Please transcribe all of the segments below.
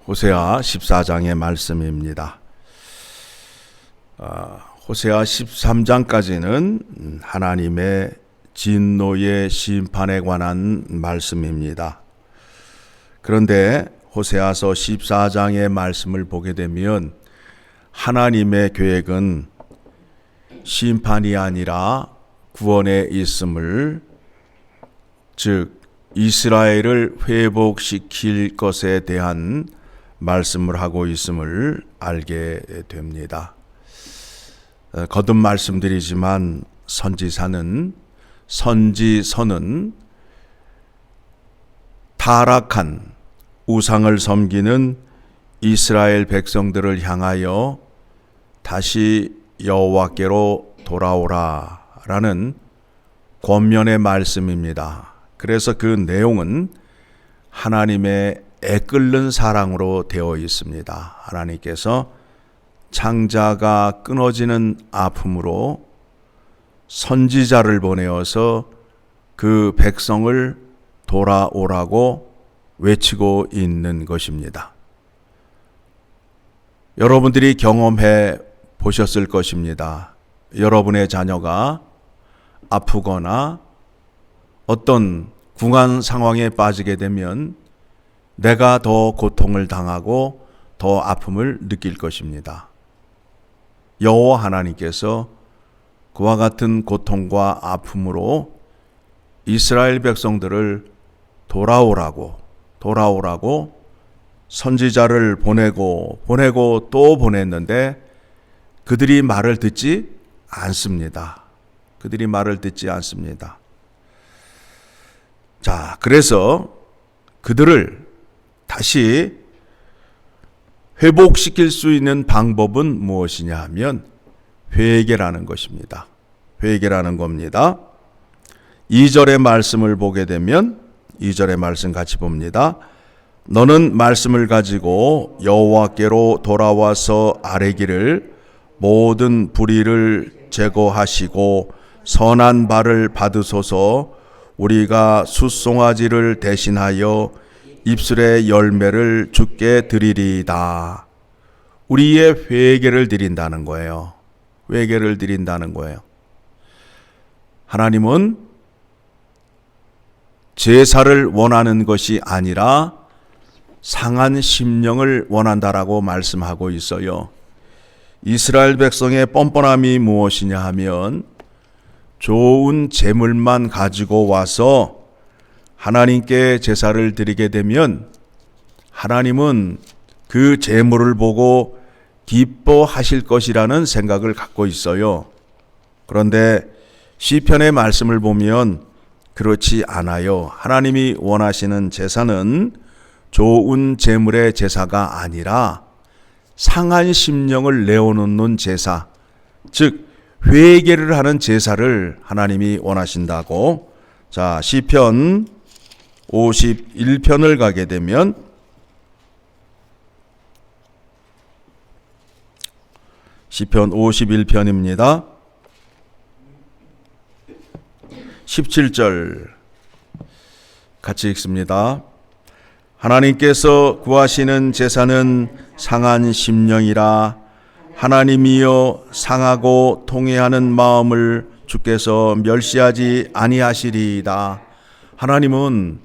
호세아 14장의 말씀입니다. 호세아 13장까지는 하나님의 진노의 심판에 관한 말씀입니다. 그런데 호세아서 14장의 말씀을 보게 되면 하나님의 계획은 심판이 아니라 구원에 있음을, 즉 이스라엘을 회복시킬 것에 대한 말씀을 하고 있음을 알게 됩니다. 거듭 말씀드리지만 선지서는 타락한 우상을 섬기는 이스라엘 백성들을 향하여 다시 여호와께로 돌아오라 라는 권면의 말씀입니다. 그래서 그 내용은 하나님의 애끓는 사랑으로 되어 있습니다. 하나님께서 창자가 끊어지는 아픔으로 선지자를 보내어서 그 백성을 돌아오라고 외치고 있는 것입니다. 여러분들이 경험해 보셨을 것입니다. 여러분의 자녀가 아프거나 어떤 궁한 상황에 빠지게 되면 내가 더 고통을 당하고 더 아픔을 느낄 것입니다. 여호와 하나님께서 그와 같은 고통과 아픔으로 이스라엘 백성들을 돌아오라고 선지자를 보내고 또 보냈는데 그들이 말을 듣지 않습니다. 자, 그래서 그들을 다시 회복시킬 수 있는 방법은 무엇이냐 하면 회개라는 것입니다. 회개라는 겁니다. 2절의 말씀을 보게 되면 2절의 말씀 같이 봅니다. 너는 말씀을 가지고 여호와께로 돌아와서 아뢰기를 모든 불의를 제거하시고 선한 발을 받으소서. 우리가 숫송아지를 대신하여 입술의 열매를 주께 드리리이다. 우리의 회개를 드린다는 거예요. 하나님은 제사를 원하는 것이 아니라 상한 심령을 원한다라고 말씀하고 있어요. 이스라엘 백성의 뻔뻔함이 무엇이냐 하면 좋은 재물만 가지고 와서 하나님께 제사를 드리게 되면 하나님은 그 재물을 보고 기뻐하실 것이라는 생각을 갖고 있어요. 그런데 시편의 말씀을 보면 그렇지 않아요. 하나님이 원하시는 제사는 좋은 재물의 제사가 아니라 상한 심령을 내어놓는 제사, 즉 회개를 하는 제사를 하나님이 원하신다고. 자, 시편 51편을 가게 되면 시편 51편입니다. 17절 같이 읽습니다. 하나님께서 구하시는 제사는 상한 심령이라. 하나님이여 상하고 통회하는 마음을 주께서 멸시하지 아니하시리이다. 하나님은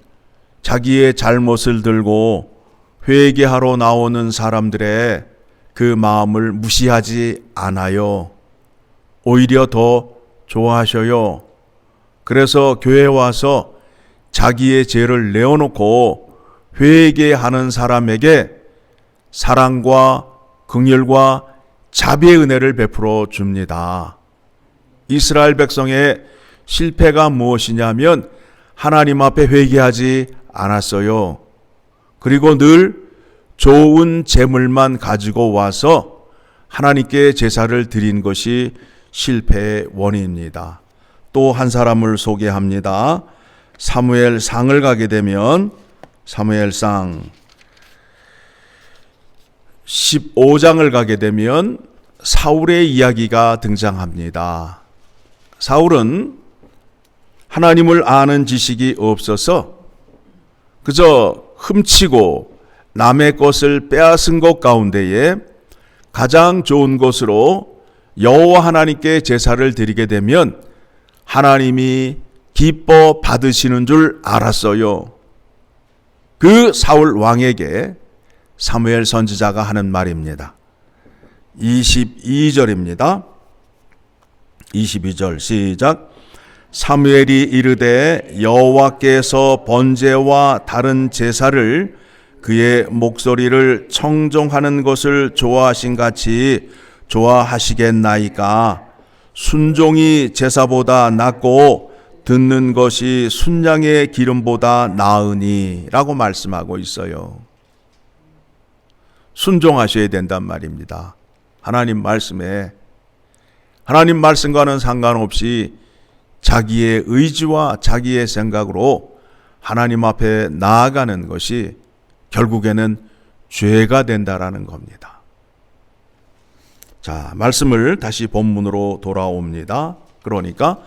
자기의 잘못을 들고 회개하러 나오는 사람들의 그 마음을 무시하지 않아요. 오히려 더 좋아하셔요. 그래서 교회에 와서 자기의 죄를 내어놓고 회개하는 사람에게 사랑과 긍휼과 자비의 은혜를 베풀어 줍니다. 이스라엘 백성의 실패가 무엇이냐면 하나님 앞에 회개하지 않았어요. 그리고 늘 좋은 재물만 가지고 와서 하나님께 제사를 드린 것이 실패의 원인입니다. 또 한 사람을 소개합니다. 사무엘상을 가게 되면 사무엘상 15장을 가게 되면 사울의 이야기가 등장합니다. 사울은 하나님을 아는 지식이 없어서 그저 훔치고 남의 것을 빼앗은 것 가운데에 가장 좋은 것으로 여호와 하나님께 제사를 드리게 되면 하나님이 기뻐 받으시는 줄 알았어요. 그 사울 왕에게 사무엘 선지자가 하는 말입니다. 22절입니다. 22절 시작. 사무엘이 이르되 여호와께서 번제와 다른 제사를 그의 목소리를 청종하는 것을 좋아하신 같이 좋아하시겠나이까. 순종이 제사보다 낫고 듣는 것이 순양의 기름보다 나으니 라고 말씀하고 있어요. 순종하셔야 된단 말입니다. 하나님 말씀에, 하나님 말씀과는 상관없이 자기의 의지와 자기의 생각으로 하나님 앞에 나아가는 것이 결국에는 죄가 된다라는 겁니다. 자, 말씀을 다시 본문으로 돌아옵니다. 그러니까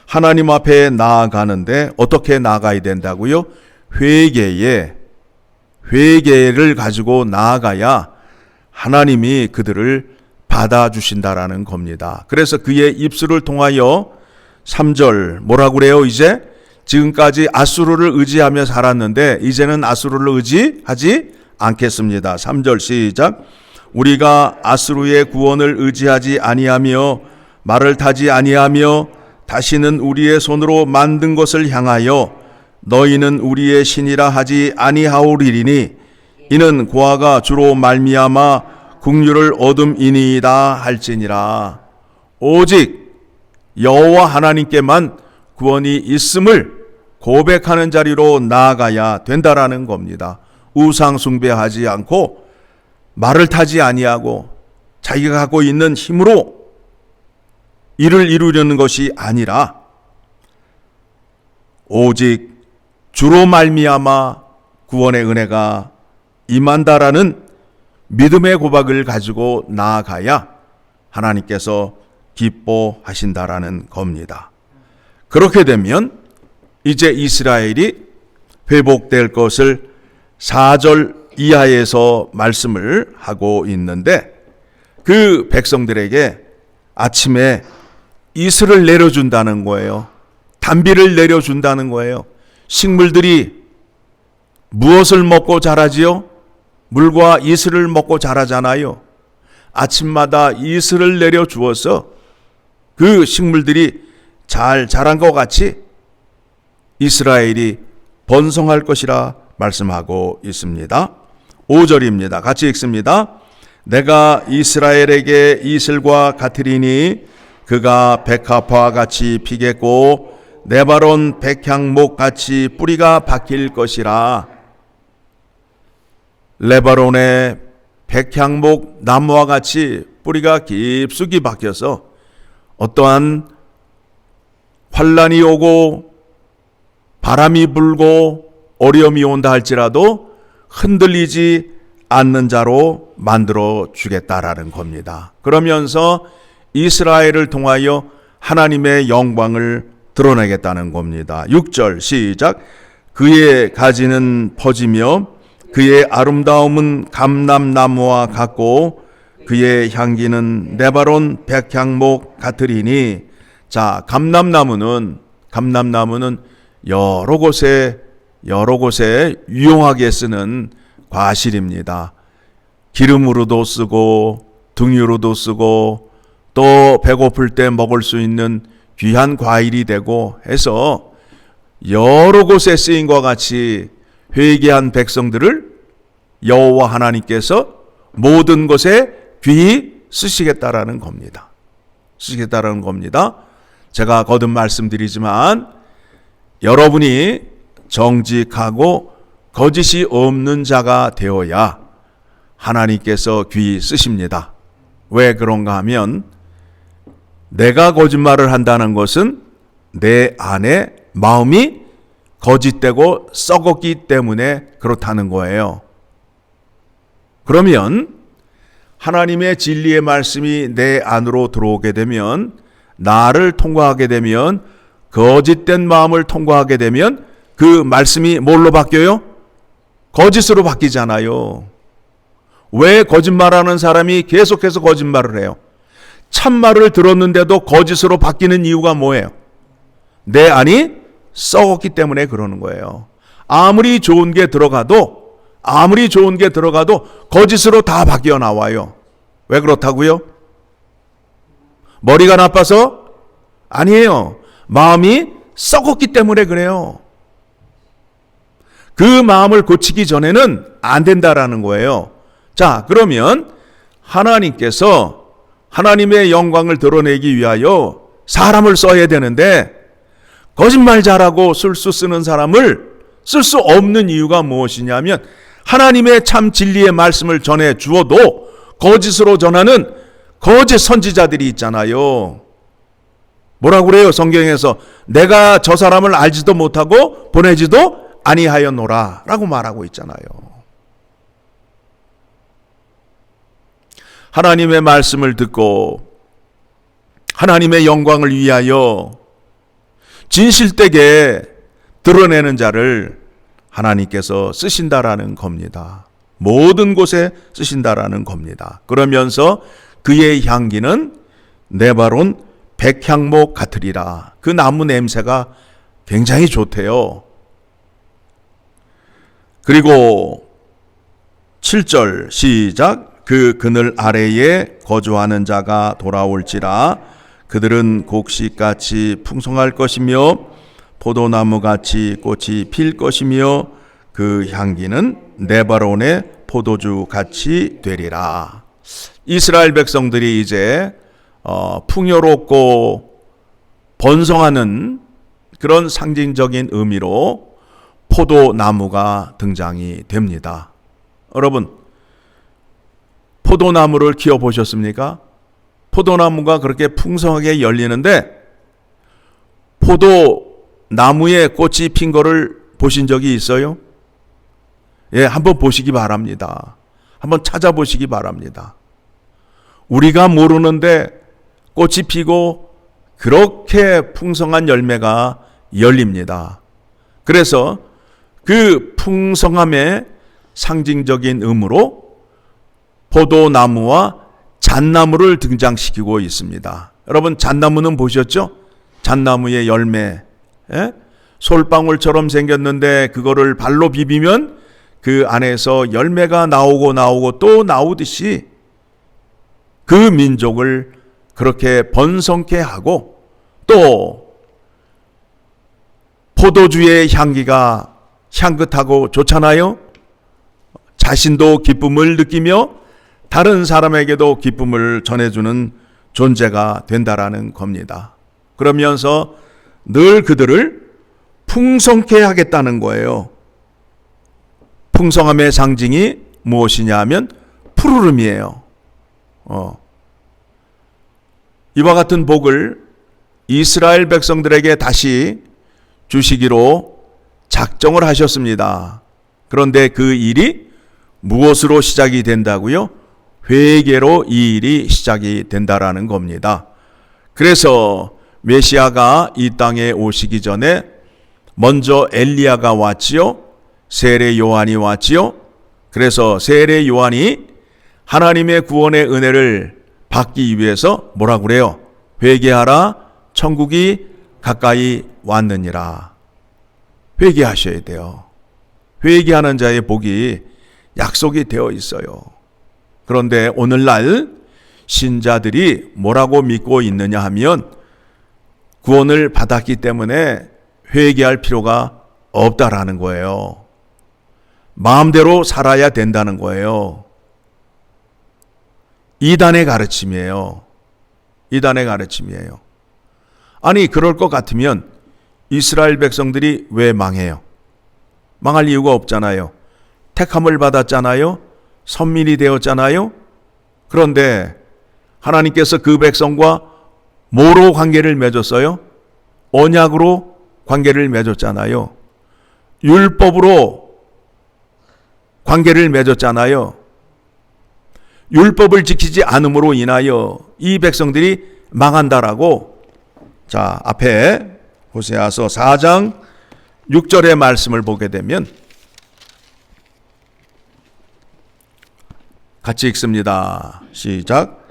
하나님 앞에 나아가는데 어떻게 나아가야 된다고요? 회개를 가지고 나아가야 하나님이 그들을 받아주신다라는 겁니다. 그래서 그의 입술을 통하여 3절 뭐라고 그래요? 이제 지금까지 아수르를 의지하며 살았는데 이제는 아수르를 의지하지 않겠습니다. 3절 시작. 우리가 아수르의 구원을 의지하지 아니하며 말을 타지 아니하며 다시는 우리의 손으로 만든 것을 향하여 너희는 우리의 신이라 하지 아니하오리니 이는 고아가 주로 말미암아 국류를 얻음이니이다 할지니라. 오직 여호와 하나님께만 구원이 있음을 고백하는 자리로 나아가야 된다라는 겁니다. 우상 숭배하지 않고 말을 타지 아니하고 자기가 갖고 있는 힘으로 일을 이루려는 것이 아니라 오직 주로 말미암아 구원의 은혜가 임한다라는 믿음의 고백을 가지고 나아가야 하나님께서 기뻐하신다라는 겁니다. 그렇게 되면 이제 이스라엘이 회복될 것을 4절 이하에서 말씀을 하고 있는데 그 백성들에게 아침에 이슬을 내려준다는 거예요. 단비를 내려준다는 거예요. 식물들이 무엇을 먹고 자라지요? 물과 이슬을 먹고 자라잖아요. 아침마다 이슬을 내려주어서 그 식물들이 잘 자란 것 같이 이스라엘이 번성할 것이라 말씀하고 있습니다. 5절입니다. 같이 읽습니다. 내가 이스라엘에게 이슬과 같으리니 그가 백합화 같이 피겠고 네바론 백향목 같이 뿌리가 박힐 것이라. 레바논의 백향목 나무와 같이 뿌리가 깊숙이 박혀서 어떠한 환란이 오고 바람이 불고 어려움이 온다 할지라도 흔들리지 않는 자로 만들어 주겠다라는 겁니다. 그러면서 이스라엘을 통하여 하나님의 영광을 드러내겠다는 겁니다. 6절 시작. 그의 가지는 퍼지며 그의 아름다움은 감람나무와 같고 그의 향기는 네바론 백향목 같으리니. 자, 감람나무는 여러 곳에 유용하게 쓰는 과실입니다. 기름으로도 쓰고 등유로도 쓰고 또 배고플 때 먹을 수 있는 귀한 과일이 되고 해서 여러 곳에 쓰임과 같이 회개한 백성들을 여호와 하나님께서 모든 것에 귀히 쓰시겠다라는 겁니다. 제가 거듭 말씀드리지만 여러분이 정직하고 거짓이 없는 자가 되어야 하나님께서 귀히 쓰십니다. 왜 그런가 하면 내가 거짓말을 한다는 것은 내 안에 마음이 거짓되고 썩었기 때문에 그렇다는 거예요. 그러면 하나님의 진리의 말씀이 내 안으로 들어오게 되면, 나를 통과하게 되면, 거짓된 마음을 통과하게 되면 그 말씀이 뭘로 바뀌어요? 거짓으로 바뀌잖아요. 왜 거짓말하는 사람이 계속해서 거짓말을 해요? 참말을 들었는데도 거짓으로 바뀌는 이유가 뭐예요? 내 안이 썩었기 때문에 그러는 거예요. 아무리 좋은 게 들어가도 거짓으로 다 바뀌어 나와요. 왜 그렇다고요? 머리가 나빠서? 아니에요. 마음이 썩었기 때문에 그래요. 그 마음을 고치기 전에는 안 된다라는 거예요. 자, 그러면 하나님께서 하나님의 영광을 드러내기 위하여 사람을 써야 되는데 거짓말 잘하고 술수 쓰는 사람을 쓸 수 없는 이유가 무엇이냐면 하나님의 참 진리의 말씀을 전해 주어도 거짓으로 전하는 거짓 선지자들이 있잖아요. 뭐라고 그래요? 성경에서 내가 저 사람을 알지도 못하고 보내지도 아니하였노라 라고 말하고 있잖아요. 하나님의 말씀을 듣고 하나님의 영광을 위하여 진실되게 드러내는 자를 하나님께서 쓰신다라는 겁니다. 모든 곳에 쓰신다라는 겁니다. 그러면서 그의 향기는 네바론 백향목 같으리라. 그 나무 냄새가 굉장히 좋대요. 그리고 7절 시작. 그 그늘 아래에 거주하는 자가 돌아올지라. 그들은 곡식같이 풍성할 것이며 포도나무같이 꽃이 필 것이며 그 향기는 네바론의 포도주같이 되리라. 이스라엘 백성들이 이제 풍요롭고 번성하는 그런 상징적인 의미로 포도나무가 등장이 됩니다. 여러분, 포도나무를 키워보셨습니까? 포도나무가 그렇게 풍성하게 열리는데 포도나무에 꽃이 핀 거를 보신 적이 있어요? 예, 한번 보시기 바랍니다. 한번 찾아보시기 바랍니다. 우리가 모르는데 꽃이 피고 그렇게 풍성한 열매가 열립니다. 그래서 그 풍성함의 상징적인 의미로 포도나무와 잣나무를 등장시키고 있습니다. 여러분, 잣나무는 보셨죠? 잣나무의 열매, 솔방울처럼 생겼는데 그거를 발로 비비면 그 안에서 열매가 나오고 또 나오듯이 그 민족을 그렇게 번성케 하고 또 포도주의 향기가 향긋하고 좋잖아요. 자신도 기쁨을 느끼며 다른 사람에게도 기쁨을 전해주는 존재가 된다라는 겁니다. 그러면서 늘 그들을 풍성케 하겠다는 거예요. 풍성함의 상징이 무엇이냐 하면 푸르름이에요. 이와 같은 복을 이스라엘 백성들에게 다시 주시기로 작정을 하셨습니다. 그런데 그 일이 무엇으로 시작이 된다고요? 회개로 이 일이 시작이 된다라는 겁니다. 그래서 메시아가 이 땅에 오시기 전에 먼저 엘리야가 왔지요. 세례 요한이 왔지요. 그래서 세례 요한이 하나님의 구원의 은혜를 받기 위해서 뭐라고 그래요? 회개하라, 천국이 가까이 왔느니라. 회개하셔야 돼요. 회개하는 자의 복이 약속이 되어 있어요. 그런데 오늘날 신자들이 뭐라고 믿고 있느냐 하면 구원을 받았기 때문에 회개할 필요가 없다라는 거예요. 마음대로 살아야 된다는 거예요. 이단의 가르침이에요. 이단의 가르침이에요. 아니, 그럴 것 같으면 이스라엘 백성들이 왜 망해요? 망할 이유가 없잖아요. 택함을 받았잖아요. 선민이 되었잖아요. 그런데 하나님께서 그 백성과 뭐로 관계를 맺었어요? 언약으로 관계를 맺었잖아요. 율법으로 관계를 맺었잖아요. 율법을 지키지 않음으로 인하여 이 백성들이 망한다라고. 자, 앞에 호세아서 4장 6절의 말씀을 보게 되면 같이 읽습니다. 시작.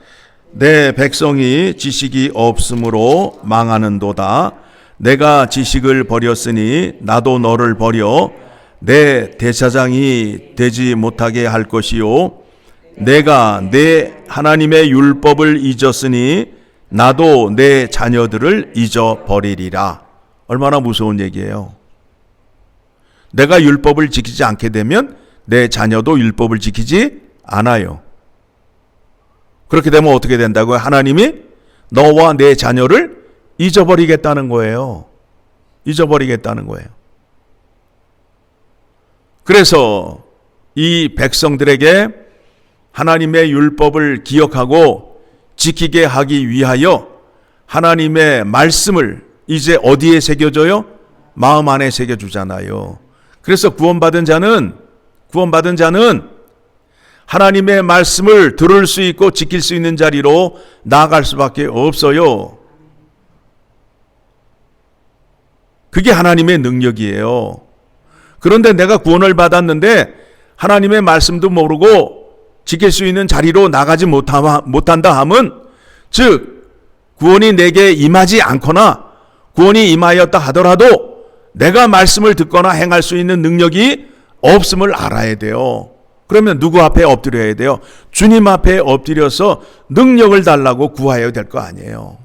내 백성이 지식이 없으므로 망하는도다. 내가 지식을 버렸으니 나도 너를 버려 내 대제사장이 되지 못하게 할 것이요, 내가 내 하나님의 율법을 잊었으니 나도 내 자녀들을 잊어버리리라. 얼마나 무서운 얘기예요. 내가 율법을 지키지 않게 되면 내 자녀도 율법을 지키지 않아요. 그렇게 되면 어떻게 된다고요? 하나님이 너와 내 자녀를 잊어버리겠다는 거예요. 잊어버리겠다는 거예요. 그래서 이 백성들에게 하나님의 율법을 기억하고 지키게 하기 위하여 하나님의 말씀을 이제 어디에 새겨줘요? 마음 안에 새겨주잖아요. 그래서 구원받은 자는 하나님의 말씀을 들을 수 있고 지킬 수 있는 자리로 나아갈 수밖에 없어요. 그게 하나님의 능력이에요. 그런데 내가 구원을 받았는데 하나님의 말씀도 모르고 지킬 수 있는 자리로 나가지 못한다 함은, 즉 구원이 내게 임하지 않거나 구원이 임하였다 하더라도 내가 말씀을 듣거나 행할 수 있는 능력이 없음을 알아야 돼요. 그러면 누구 앞에 엎드려야 돼요? 주님 앞에 엎드려서 능력을 달라고 구해야 될 거 아니에요.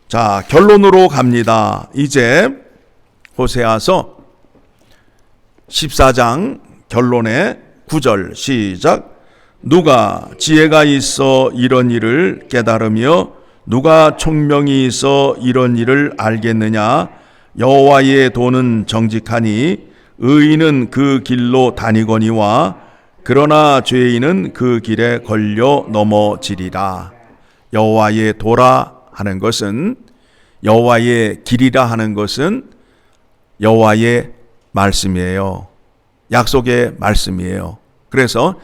자, 결론으로 갑니다. 이제 호세아서 14장 결론의 9절 시작. 누가 지혜가 있어 이런 일을 깨달으며 누가 총명이 있어 이런 일을 알겠느냐. 여호와의 도는 정직하니 의인은 그 길로 다니거니와 그러나 죄인은 그 길에 걸려 넘어지리라. 여호와의 도라 하는 것은, 여호와의 길이라 하는 것은 여호와의 말씀이에요. 약속의 말씀이에요. 그래서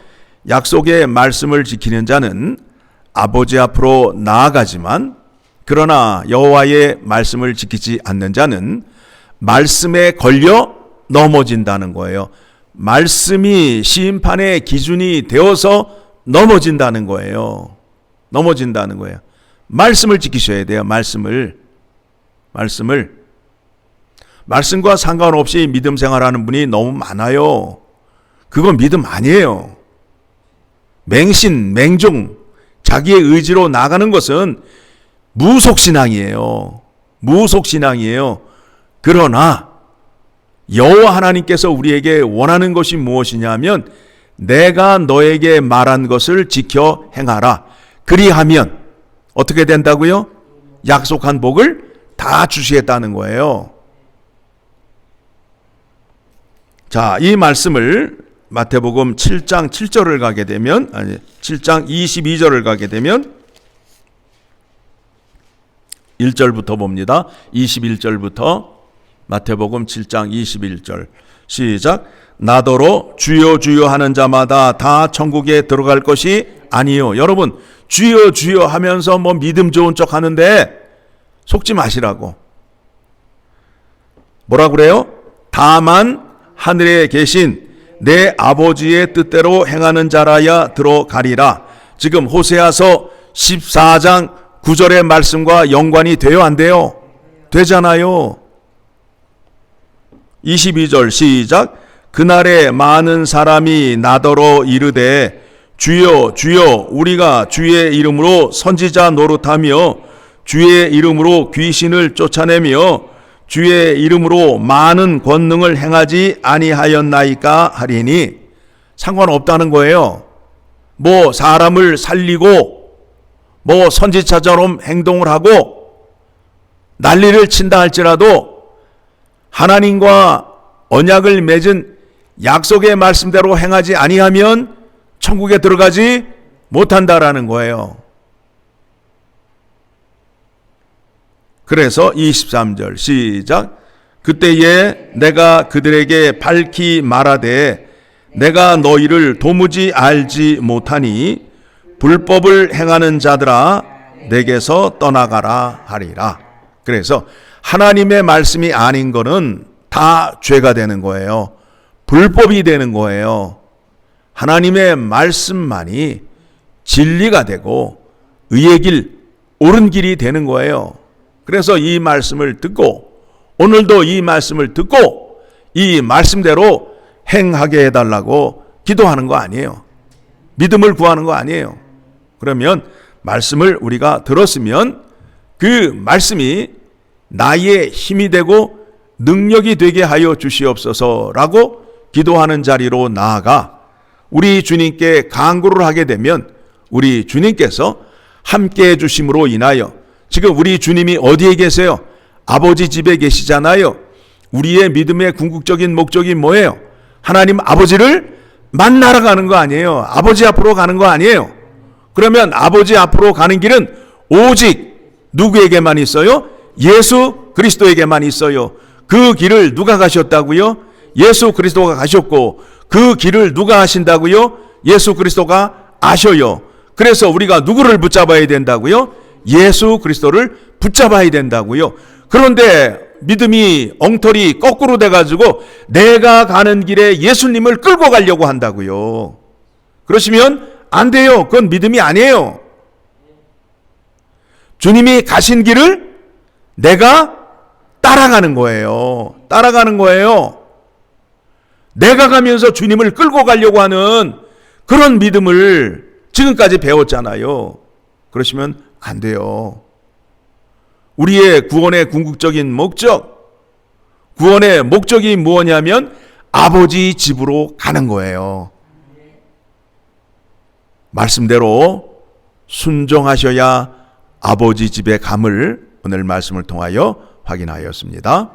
약속의 말씀을 지키는 자는 아버지 앞으로 나아가지만, 그러나 여호와의 말씀을 지키지 않는 자는 말씀에 걸려 넘어진다는 거예요. 말씀이 심판의 기준이 되어서 넘어진다는 거예요. 넘어진다는 거예요. 말씀을 지키셔야 돼요. 말씀과 상관없이 믿음 생활하는 분이 너무 많아요. 그건 믿음 아니에요. 맹신, 맹종, 자기의 의지로 나가는 것은 무속신앙이에요. 무속신앙이에요. 그러나 여호와 하나님께서 우리에게 원하는 것이 무엇이냐면, 내가 너에게 말한 것을 지켜 행하라. 그리하면 어떻게 된다고요? 약속한 복을 다 주시겠다는 거예요. 자, 이 말씀을 마태복음 7장 7절을 가게 되면, 7장 22절을 가게 되면 1절부터 봅니다. 21절부터 마태복음 7장 21절 시작. 나더러 주여 주여 하는 자마다 다 천국에 들어갈 것이 아니요. 여러분, 주여 주여 하면서 뭐 믿음 좋은 척 하는데 속지 마시라고. 뭐라 그래요? 다만 하늘에 계신 내 아버지의 뜻대로 행하는 자라야 들어가리라. 지금 호세아서 14장 9절의 말씀과 연관이 돼요, 안 돼요? 되잖아요. 22절 시작. 그날에 많은 사람이 나더러 이르되 주여 주여 우리가 주의 이름으로 선지자 노릇하며 주의 이름으로 귀신을 쫓아내며 주의 이름으로 많은 권능을 행하지 아니하였나이까 하리니. 상관없다는 거예요. 뭐 사람을 살리고 뭐 선지자처럼 행동을 하고 난리를 친다 할지라도 하나님과 언약을 맺은 약속의 말씀대로 행하지 아니하면 천국에 들어가지 못한다라는 거예요. 그래서 23절 시작. 그때에 내가 그들에게 밝히 말하되 내가 너희를 도무지 알지 못하니 불법을 행하는 자들아 내게서 떠나가라 하리라. 그래서 하나님의 말씀이 아닌 거는 다 죄가 되는 거예요. 불법이 되는 거예요. 하나님의 말씀만이 진리가 되고 의의 길, 옳은 길이 되는 거예요. 그래서 이 말씀을 듣고 오늘도 이 말씀을 듣고 이 말씀대로 행하게 해달라고 기도하는 거 아니에요. 믿음을 구하는 거 아니에요. 그러면 말씀을 우리가 들었으면 그 말씀이 나의 힘이 되고 능력이 되게 하여 주시옵소서라고 기도하는 자리로 나아가 우리 주님께 간구를 하게 되면 우리 주님께서 함께 해주심으로 인하여 지금 우리 주님이 어디에 계세요? 아버지 집에 계시잖아요. 우리의 믿음의 궁극적인 목적이 뭐예요? 하나님 아버지를 만나러 가는 거 아니에요. 아버지 앞으로 가는 거 아니에요. 그러면 아버지 앞으로 가는 길은 오직 누구에게만 있어요? 예수 그리스도에게만 있어요. 그 길을 누가 가셨다고요? 예수 그리스도가 가셨고 그 길을 누가 하신다고요? 예수 그리스도가 아셔요. 그래서 우리가 누구를 붙잡아야 된다고요? 예수 그리스도를 붙잡아야 된다고요. 그런데 믿음이 엉터리 거꾸로 돼가지고 내가 가는 길에 예수님을 끌고 가려고 한다고요. 그러시면 안 돼요. 그건 믿음이 아니에요. 주님이 가신 길을 내가 따라가는 거예요. 따라가는 거예요. 내가 가면서 주님을 끌고 가려고 하는 그런 믿음을 지금까지 배웠잖아요. 그러시면 안 돼요. 우리의 구원의 궁극적인 목적, 구원의 목적이 무엇이냐면 아버지 집으로 가는 거예요. 말씀대로 순종하셔야 아버지 집에 감을 오늘 말씀을 통하여 확인하였습니다.